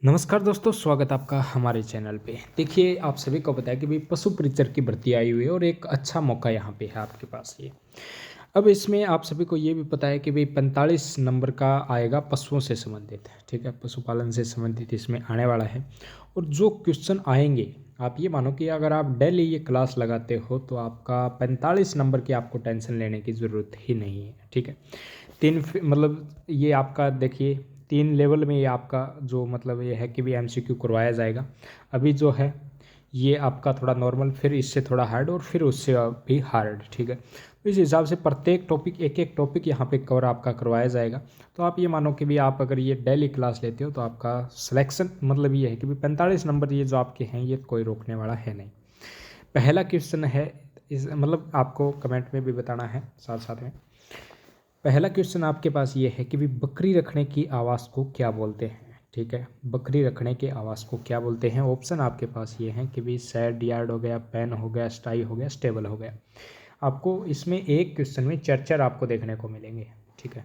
नमस्कार दोस्तों, स्वागत आपका हमारे चैनल पे। देखिए, आप सभी को पता है कि भाई पशु परिचर की भर्ती आई हुई है और एक अच्छा मौका यहाँ पे है आपके पास ये। अब इसमें आप सभी को ये भी पता है कि भाई 45 नंबर का आएगा पशुओं से संबंधित, ठीक है, पशुपालन से संबंधित इसमें आने वाला है। और जो क्वेश्चन आएंगे, आप ये मानो कि अगर आप डेली ये क्लास लगाते हो तो आपका 45 नंबर की आपको टेंशन लेने की ज़रूरत ही नहीं है, ठीक है। मतलब ये आपका देखिए 3 लेवल में ये आपका जो मतलब ये है कि भी एमसीक्यू करवाया जाएगा। अभी जो है ये आपका थोड़ा नॉर्मल, फिर इससे थोड़ा हार्ड और फिर उससे भी हार्ड, ठीक है। तो इस हिसाब से प्रत्येक टॉपिक एक एक टॉपिक यहाँ पे कवर आपका करवाया जाएगा। तो आप ये मानो कि भी आप अगर ये डेली क्लास लेते हो तो आपका सिलेक्शन मतलब ये है कि भी 45 नंबर ये जो आपके हैं ये कोई रोकने वाला है नहीं। पहला क्वेश्चन है, इस मतलब आपको कमेंट में भी बताना है साथ साथ में। पहला क्वेश्चन आपके पास ये है कि भी बकरी रखने की आवाज़ को क्या बोलते हैं, ठीक है। बकरी रखने के आवाज़ को क्या बोलते हैं। ऑप्शन आपके पास ये हैं कि भी सैड यार्ड हो गया, पेन हो गया, स्टाई हो गया, स्टेबल हो गया। आपको इसमें एक क्वेश्चन में चार आपको देखने को मिलेंगे, ठीक है।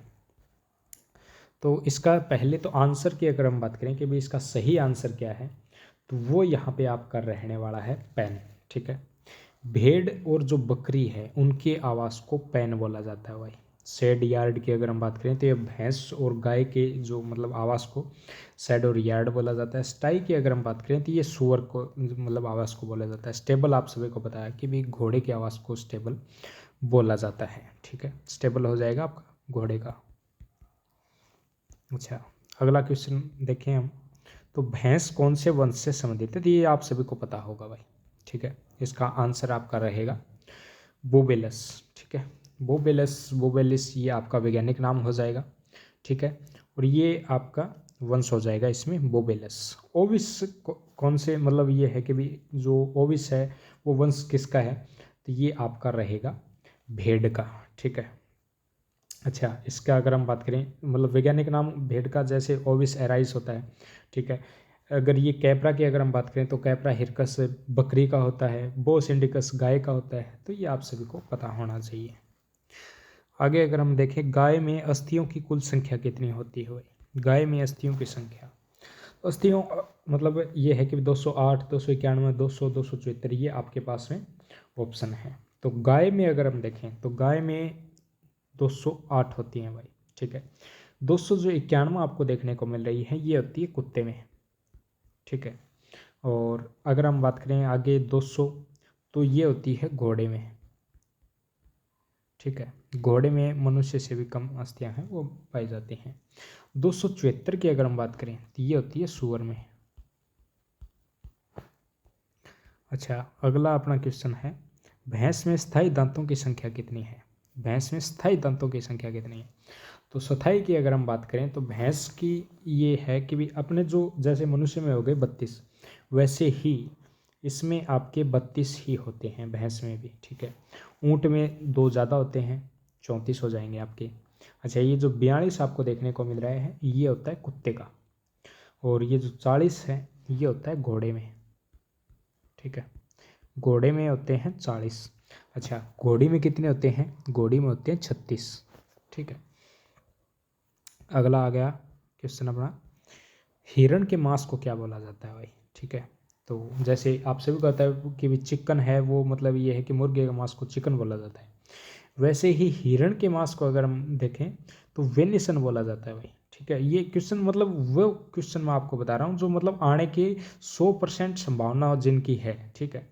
तो इसका पहले तो आंसर की अगर हम बात करें कि भाई इसका सही आंसर क्या है, तो वो यहाँ पे आपका रहने वाला है पेन, ठीक है। भेड़ और जो बकरी है उनकी आवाज़ को पैन बोला जाता है भाई। सेड यार्ड की अगर हम बात करें तो ये भैंस और गाय के जो मतलब आवाज़ को सेड और यार्ड बोला जाता है। स्टाई की अगर हम बात करें तो ये सुअर को मतलब आवाज़ को बोला जाता है। स्टेबल आप सभी को बताया कि भी घोड़े की आवाज़ को स्टेबल बोला जाता है, ठीक है। स्टेबल हो जाएगा आपका घोड़े का। अच्छा, अगला क्वेश्चन देखें हम। तो भैंस कौन से वंश से संबंधित है, तो ये आप सभी को पता होगा भाई, ठीक है। इसका आंसर आपका रहेगा बोबेलस, ठीक है। बोबेलस बोबेलिस ये आपका वैज्ञानिक नाम हो जाएगा, ठीक है। और ये आपका वंश हो जाएगा इसमें बोबेलस। ओविस कौन से मतलब ये है कि भी जो ओविस है वो वंश किसका है, तो ये आपका रहेगा भेड़ का, ठीक है। अच्छा, इसका अगर हम बात करें मतलब वैज्ञानिक नाम भेड़ का जैसे ओविस एराइस होता है, ठीक है। अगर ये कैपरा की अगर हम बात करें तो कैपरा हिरकस बकरी का होता है, बोस इंडिकस गाय का होता है। तो ये आप सभी को पता होना चाहिए। आगे अगर हम देखें, गाय में अस्थियों की कुल संख्या कितनी होती है भाई। गाय में अस्थियों की संख्या, अस्थियों मतलब ये है कि 208, 291, 200, 274 ये आपके पास में ऑप्शन है। तो गाय में अगर हम देखें तो गाय में 208 होती हैं भाई, ठीक है। 200 जो 91 आपको देखने को मिल रही है ये होती है कुत्ते में, ठीक है। और अगर हम बात करें आगे 200 तो ये होती है घोड़े में, ठीक है। घोड़े में मनुष्य से भी कम अस्थियां हैं वो पाई जाती हैं। 274 की अगर हम बात करें तो ये होती है सूअर में। अच्छा, अगला अपना क्वेश्चन है, भैंस में स्थायी दांतों की संख्या कितनी है। भैंस में स्थायी दांतों की संख्या कितनी है। तो स्थायी की अगर हम बात करें तो भैंस की ये है कि भी अपने जो जैसे मनुष्य में हो गए 32, वैसे ही इसमें आपके 32 ही होते हैं भैंस में भी, ठीक है। ऊँट में 2 ज़्यादा होते हैं, 34 हो जाएंगे आपके। अच्छा, ये जो 42 आपको देखने को मिल रहा है ये होता है कुत्ते का। और ये जो 40 है ये होता है घोड़े में, ठीक है। घोड़े में होते हैं 40। अच्छा, घोड़ी में कितने होते हैं, घोड़ी में होते हैं 36, ठीक है। अगला आ गया क्वेश्चन अपना, हिरण के मांस को क्या बोला जाता है भाई, ठीक है। तो जैसे आप सभी को पता है कि भी चिकन है वो मतलब ये है कि मुर्गे के मांस को चिकन बोला जाता है, वैसे ही हिरण के मांस को अगर हम देखें तो वेनिसन बोला जाता है भाई, ठीक है। ये क्वेश्चन मतलब वो क्वेश्चन मैं आपको बता रहा हूँ जो मतलब आने की 100% संभावना जिनकी है, ठीक है।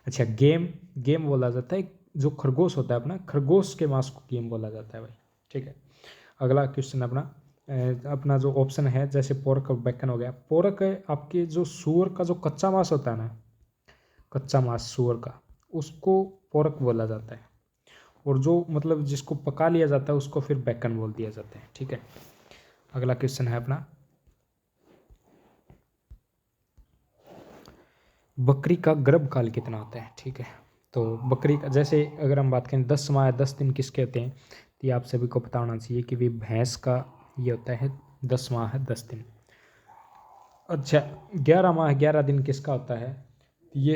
अच्छा, गेम गेम बोला जाता है, जो खरगोश होता है अपना खरगोश के मांस को गेम बोला जाता है भाई, ठीक है। अगला क्वेश्चन अपना अपना जो ऑप्शन है जैसे पोरक और बैकन हो गया। पोरक है आपके जो सूअर का जो कच्चा मांस होता है ना, कच्चा मांस सूअर का, उसको पोरक बोला जाता है। और जो मतलब जिसको पका लिया जाता है उसको फिर बैकन बोल दिया जाता है, ठीक है। अगला क्वेश्चन है अपना, बकरी का गर्भकाल कितना होता है, ठीक है। तो बकरी का जैसे अगर हम बात करें 10 माह 10 दिन किसके होते हैं, तो ये आप सभी को पता होना चाहिए कि भी भैंस का ये होता है 10 माह 10 दिन। अच्छा, 11 माह 11 दिन किसका होता है, ये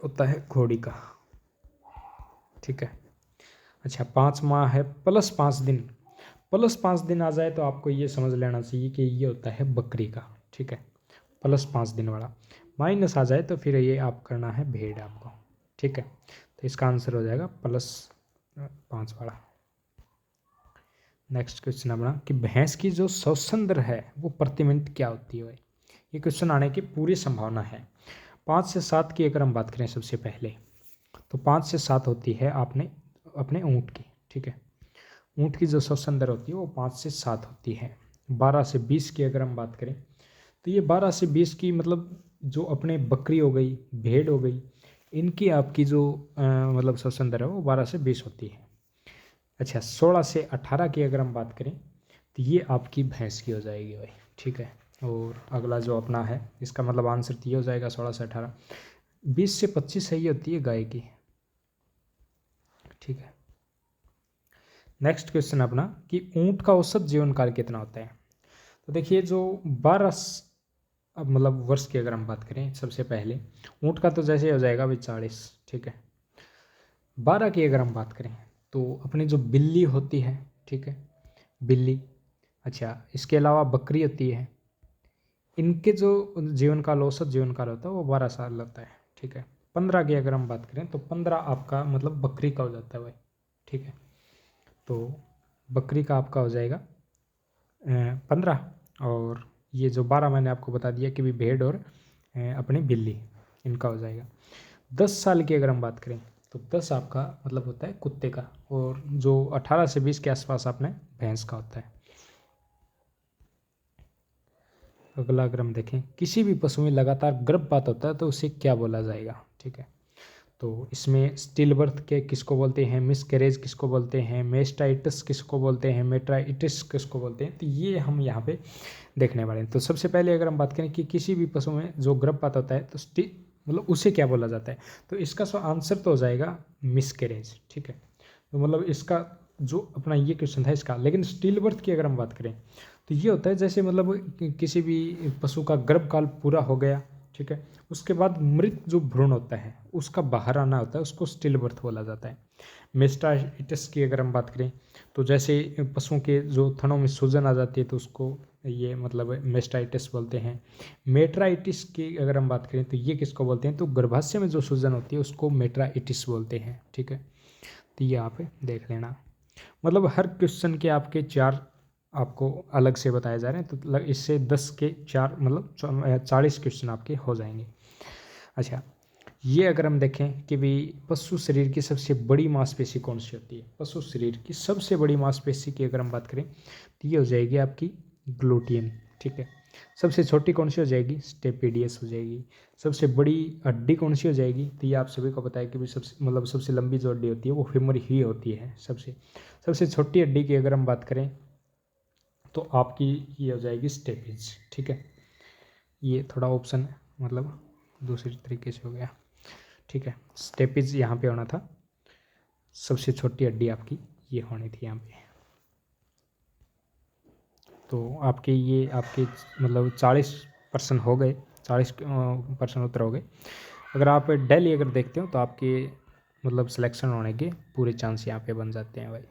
होता है घोड़ी का, ठीक है। अच्छा, 5 माह है प्लस 5 दिन, प्लस 5 दिन आ जाए तो आपको ये समझ लेना चाहिए कि ये होता है बकरी का, ठीक है। प्लस 5 दिन वाला, माइनस आ जाए तो फिर ये आप करना है भेड़ आपको, ठीक है। तो इसका आंसर हो जाएगा +5 वाला। नेक्स्ट क्वेश्चन अपना कि भैंस की जो श्वसन दर है वो प्रति मिनट क्या होती है भाई। ये क्वेश्चन आने की पूरी संभावना है। 5 से 7 की अगर हम बात करें सबसे पहले, तो 5 से 7 होती है आपने अपने ऊँट की, ठीक है। ऊँट की जो श्वसन दर होती है वो 5 से 7 होती है। 12 से 20 की अगर हम बात करें, तो ये 12 से 20 की मतलब जो अपने बकरी हो गई, भेड़ हो गई, इनकी आपकी जो मतलब श्वसन दर है वो 12 से 20 होती है। अच्छा, 16 से 18 की अगर हम बात करें, तो ये आपकी भैंस की हो जाएगी भाई, ठीक है। और अगला जो अपना है इसका मतलब आंसर तो ये हो जाएगा 16 से 18। 20 से 25 सही होती है गाय की, ठीक है। नेक्स्ट क्वेश्चन अपना कि ऊँट का औसत जीवन काल कितना होता है। तो देखिए जो 12 अब मतलब वर्ष की अगर हम बात करें सबसे पहले, ऊँट का तो जैसे हो जाएगा भाई 40, ठीक है। 12 की अगर हम बात करें तो अपनी जो बिल्ली होती है, ठीक है, बिल्ली, अच्छा इसके अलावा बकरी होती है, इनके जो जीवन काल औसत जीवन काल होता है वो 12 साल होता है, ठीक है। 15 की अगर हम बात करें तो 15 आपका मतलब बकरी का हो जाता है भाई, ठीक है। तो बकरी का आपका हो जाएगा 15, और ये जो 12 मैंने आपको बता दिया कि भी भेड़ और अपनी बिल्ली, इनका हो जाएगा। 10 साल की अगर हम बात करें तो 10 आपका मतलब होता है कुत्ते का, और जो 18 से 20 के आसपास आपने भैंस का होता है। अगला अगर हम देखें, किसी भी पशु में लगातार गर्भपात होता है तो उसे क्या बोला जाएगा, ठीक है। तो इसमें स्टिल बर्थ के किसको बोलते हैं, मिसकैरेज किसको बोलते हैं, मेस्टाइटिस किसको बोलते हैं, मेट्राइटिस किसको बोलते हैं, तो ये हम यहाँ पे देखने वाले हैं। तो सबसे पहले अगर हम बात करें कि किसी भी पशु में जो गर्भपात होता है तो मतलब उसे क्या बोला जाता है, तो इसका आंसर तो हो जाएगा मिसकैरेज, ठीक है। तो मतलब इसका जो अपना ये क्वेश्चन था इसका। लेकिन स्टिल बर्थ की अगर हम बात करें तो ये होता है जैसे मतलब किसी भी पशु का गर्भकाल पूरा हो गया, ठीक है, उसके बाद मृत जो भ्रूण होता है उसका बाहर आना होता है, उसको स्टिल बर्थ बोला जाता है। मेस्टाइटिस की अगर हम बात करें तो जैसे पशुओं के जो थनों में सूजन आ जाती है तो उसको ये मतलब मेस्टाइटिस बोलते हैं। मेट्राइटिस की अगर हम बात करें तो ये किसको बोलते हैं, तो गर्भाशय में जो सूजन होती है उसको मेट्राइटिस बोलते हैं, ठीक है। तो ये आप देख लेना। मतलब हर क्वेश्चन के आपके 4 आपको अलग से बताए जा रहे हैं, तो इससे 10 के 4 मतलब 40 क्वेश्चन आपके हो जाएंगे। अच्छा, ये अगर हम देखें कि भी पशु शरीर की सबसे बड़ी मांसपेशी कौन सी होती है, पशु शरीर की सबसे बड़ी मांसपेशी की अगर हम बात करें तो ये हो जाएगी आपकी ग्लूटियन, ठीक है। सबसे छोटी कौन सी हो जाएगी, स्टेपिडियस हो जाएगी। सबसे बड़ी हड्डी कौन सी हो जाएगी, तो ये आप सभी को पता है कि भी सबसे मतलब सबसे लंबी जो हड्डी होती है वो फीमर ही होती है। सबसे छोटी हड्डी की अगर हम बात करें तो आपकी ये हो जाएगी स्टेपिज, ठीक है। ये थोड़ा ऑप्शन मतलब दूसरी तरीके से हो गया, ठीक है। स्टेपिज यहाँ पे होना था, सबसे छोटी हड्डी आपकी ये होनी थी यहाँ पे। तो आपके ये आपके मतलब 40% हो गए, 40% उत्तर हो गए। अगर आप डेली अगर देखते हो तो आपके मतलब सिलेक्शन होने के पूरे चांस यहाँ पे बन जाते हैं भाई।